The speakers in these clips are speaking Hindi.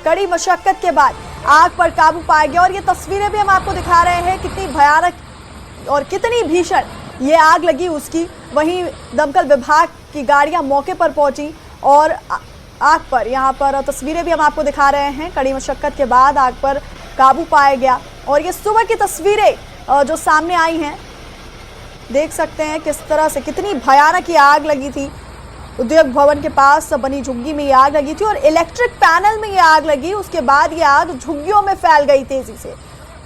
कड़ी मशक्कत के बाद आग पर काबू पाया गया। और ये तस्वीरें भी हम आपको दिखा रहे हैं कितनी भयानक और कितनी भीषण ये आग लगी उसकी। वहीं दमकल विभाग की गाड़ियां मौके पर पहुंची और आग पर यहाँ पर तस्वीरें भी हम आपको दिखा रहे हैं। कड़ी मशक्कत के बाद आग पर काबू पाया गया। और ये सुबह की तस्वीरें जो सामने आई हैं, देख सकते हैं किस तरह से कितनी भयानक ये आग लगी थी। उद्योग भवन के पास बनी झुग्गी में ये आग लगी थी और इलेक्ट्रिक पैनल में ये आग लगी। उसके बाद ये आग झुग्गियों में फैल गई तेजी से।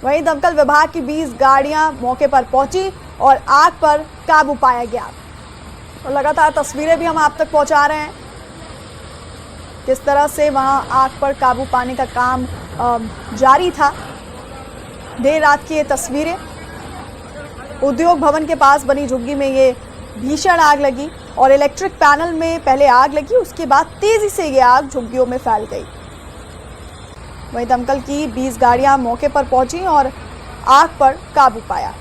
वहीं दमकल विभाग की 20 गाड़ियां मौके पर पहुंची और आग पर काबू पाया गया। और लगातार तस्वीरें भी हम आप तक पहुंचा रहे हैं किस तरह से वहां आग पर काबू पाने का काम जारी था। देर रात की ये तस्वीरें, उद्योग भवन के पास बनी झुग्गी में ये भीषण आग लगी और इलेक्ट्रिक पैनल में पहले आग लगी, उसके बाद तेजी से ये आग झुग्गियों में फैल गई। वहीं दमकल की 20 गाड़ियां मौके पर पहुंची और आग पर काबू पाया।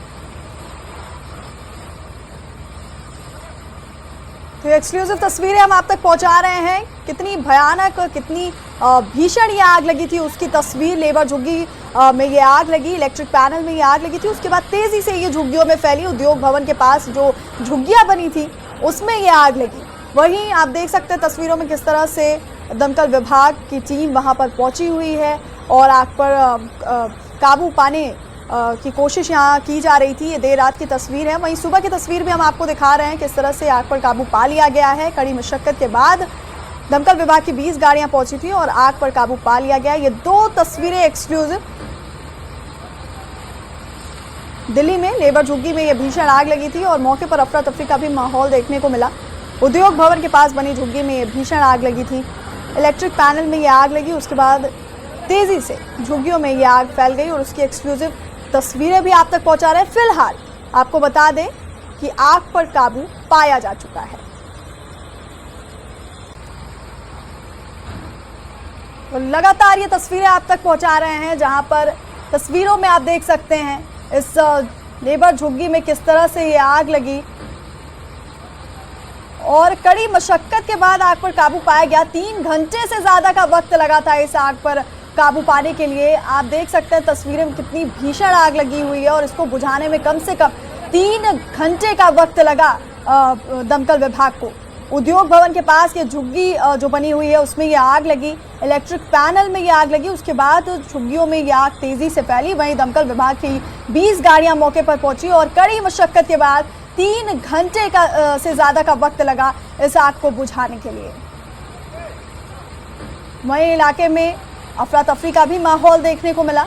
तो एक्सक्लूसिव तस्वीरें हम आप तक पहुंचा रहे हैं। कितनी भयानक, कितनी भीषण ये आग लगी थी उसकी तस्वीर। लेबर झुग्गी में ये आग लगी, इलेक्ट्रिक पैनल में ये आग लगी थी, उसके बाद तेजी से ये झुग्गियों में फैली। उद्योग भवन के पास जो झुग्गियां बनी थी उसमें ये आग लगी। वहीं आप देख सकते हैं तस्वीरों में किस तरह से दमकल विभाग की टीम वहां पर पहुंची हुई है और आग पर काबू पाने की कोशिश यहाँ की जा रही थी। ये देर रात की तस्वीर है। वहीं सुबह की तस्वीर भी हम आपको दिखा रहे हैं किस तरह से आग पर काबू पा लिया गया है। कड़ी मशक्कत के बाद दमकल विभाग की 20 गाड़ियां पहुंची थी और आग पर काबू पा लिया गया। ये 2 तस्वीरें एक्सक्लूसिव। दिल्ली में लेबर झुग्गी में ये भीषण आग लगी थी और मौके पर अफरा तफरी का भी माहौल देखने को मिला। उद्योग भवन के पास बनी झुग्गी में ये भीषण आग लगी थी, इलेक्ट्रिक पैनल में ये आग लगी, उसके बाद तेजी से झुग्गियों में ये आग फैल गई और उसकी एक्सक्लूसिव तस्वीरें भी आप तक पहुंचा रहे हैं। फिलहाल आपको बता दें कि आग पर काबू पाया जा चुका है। तो लगातार ये तस्वीरें आप तक पहुंचा रहे हैं जहां पर तस्वीरों में आप देख सकते हैं इस लेबर झुग्गी में किस तरह से ये आग लगी और कड़ी मशक्कत के बाद आग पर काबू पाया गया। 3 घंटे से ज्यादा का वक्त लगा था इस आग पर काबू पाने के लिए। आप देख सकते हैं तस्वीरें में कितनी भीषण आग लगी हुई है और इसको बुझाने में कम से कम 3 घंटे का वक्त लगा दमकल विभाग को। उद्योग भवन के पास ये झुग्गी जो बनी हुई है उसमें ये आग लगी, इलेक्ट्रिक पैनल में ये आग लगी, उसके बाद झुग्गियों में ये आग तेजी से फैली। वहीं दमकल विभाग की 20 गाड़ियां मौके पर पहुंची और कड़ी मशक्कत के बाद 3 घंटे का से ज्यादा का वक्त लगा इस आग को बुझाने के लिए। वहीं इलाके में अफरा तफरी का भी माहौल देखने को मिला।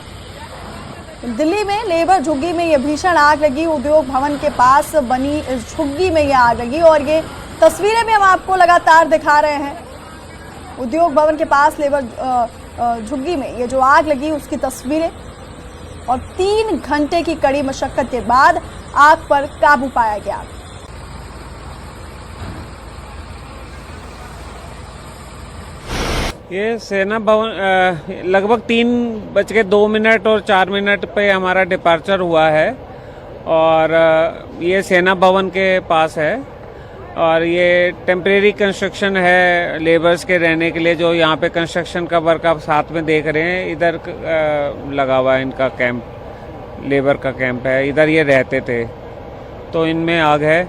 दिल्ली में लेबर झुग्गी में ये भीषण आग लगी, उद्योग भवन के पास बनी इस झुग्गी में ये आग लगी और ये तस्वीरें भी हम आपको लगातार दिखा रहे हैं। उद्योग भवन के पास लेबर झुग्गी में ये जो आग लगी उसकी तस्वीरें और 3 घंटे की कड़ी मशक्कत के बाद आग पर काबू पाया गया। ये सेना भवन लगभग 3:02 और 4 मिनट पे हमारा डिपार्चर हुआ है और ये सेना भवन के पास है और ये टेम्परेरी कंस्ट्रक्शन है लेबर्स के रहने के लिए, जो यहाँ पे कंस्ट्रक्शन का वर्क आप साथ में देख रहे हैं। इधर लगा हुआ है इनका कैंप, लेबर का कैंप है, इधर ये रहते थे। तो इनमें आग है।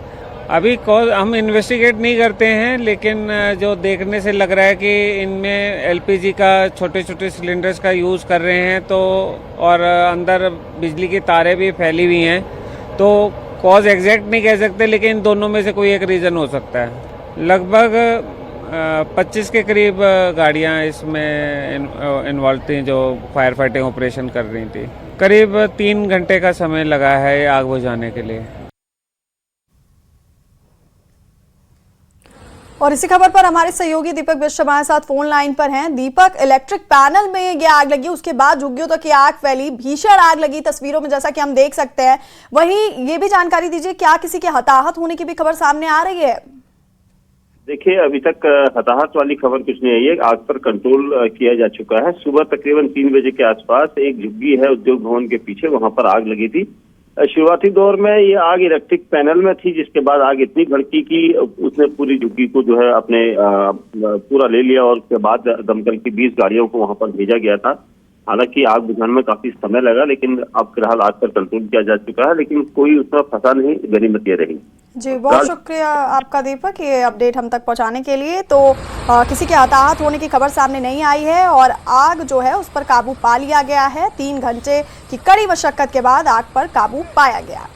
अभी हम इन्वेस्टिगेट नहीं करते हैं, लेकिन जो देखने से लग रहा है कि इनमें एलपीजी का छोटे छोटे सिलेंडर्स का यूज़ कर रहे हैं, तो और अंदर बिजली की तारें भी फैली हुई हैं। तो कॉज एग्जैक्ट नहीं कह सकते, लेकिन इन दोनों में से कोई एक रीज़न हो सकता है। लगभग 25 के करीब गाड़ियां इसमें इन्वॉल्व थी जो फायर फाइटिंग ऑपरेशन कर रही थी। करीब 3 घंटे का समय लगा है आग बुझाने के लिए। और इसी खबर पर हमारे सहयोगी दीपक बिष्ट हमारे साथ फोन लाइन पर हैं। दीपक, इलेक्ट्रिक पैनल में ये आग लगी, उसके बाद झुग्गियों तक ये आग फैली, भीषण आग लगी तस्वीरों में जैसा कि हम देख सकते हैं। वहीं ये भी जानकारी दीजिए, क्या किसी के हताहत होने की भी खबर सामने आ रही है? देखिए, अभी तक हताहत वाली खबर कुछ नहीं आई है। आग पर कंट्रोल किया जा चुका है। सुबह तकरीबन 3 बजे के आसपास एक झुग्गी है उद्योग भवन के पीछे, वहां पर आग लगी थी शुरुआती दौर में ये आग इलेक्ट्रिक पैनल में थी, जिसके बाद आग इतनी भड़की कि उसने पूरी झुग्गी को जो है अपने पूरा ले लिया और उसके बाद दमकल की 20 गाड़ियों को वहां पर भेजा गया था। हालांकि आग बुझाने में काफी समय लगा, लेकिन अब फिलहाल आग पर कंट्रोल किया जा चुका है, लेकिन कोई उसमें फंसा नहीं, गनीमत ये रही। जी, बहुत शुक्रिया आपका दीपक, ये अपडेट हम तक पहुंचाने के लिए। तो किसी के हताहत होने की खबर सामने नहीं आई है और आग जो है उस पर काबू पा लिया गया है। 3 घंटे की कड़ी मशक्कत के बाद आग पर काबू पाया गया।